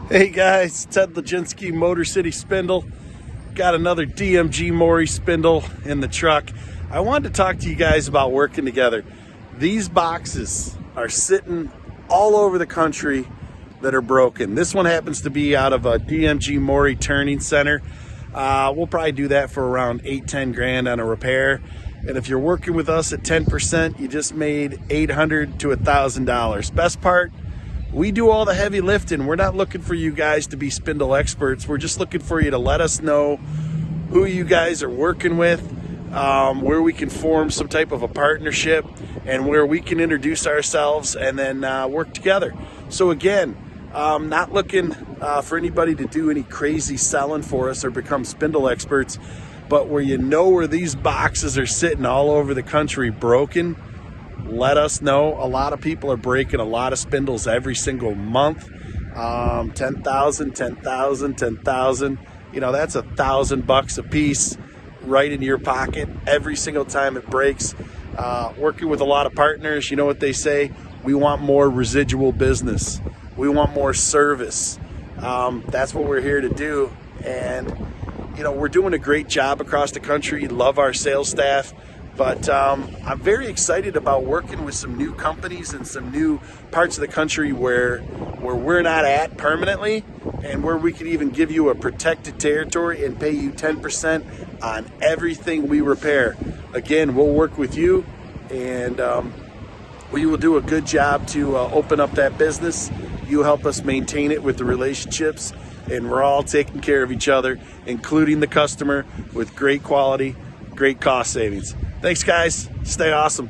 Hey guys, Ted Leginski, Motor City Spindle. Got another DMG Mori spindle in the truck. I wanted to talk to you guys about working together. These boxes are sitting all over the country that are broken. This one happens to be out of a DMG Mori turning center. We'll probably do that for around 8-10 grand on a repair. And if you're working with us at 10%, you just made $800 to $1,000. Best part, we do all the heavy lifting. We're not looking for you guys to be spindle experts. We're just looking for you to let us know who you guys are working with, where we can form some type of a partnership, and where we can introduce ourselves and then work together. So again, not looking for anybody to do any crazy selling for us or become spindle experts, but where you know where these boxes are sitting all over the country broken, let us know. A lot of people are breaking a lot of spindles every single month. 10,000, 10,000, 10,000. You know, that's $1,000 a piece right in your pocket every single time it breaks. Working with a lot of partners, you know what they say? We want more residual business. We want more service. That's what we're here to do. And, you know, we're doing a great job across the country. Love our sales staff. But I'm very excited about working with some new companies and some new parts of the country where we're not at permanently, and where we can even give you a protected territory and pay you 10% on everything we repair. Again, we'll work with you, and we will do a good job to open up that business. You help us maintain it with the relationships, and we're all taking care of each other, including the customer, with great quality, great cost savings. Thanks, guys. Stay awesome.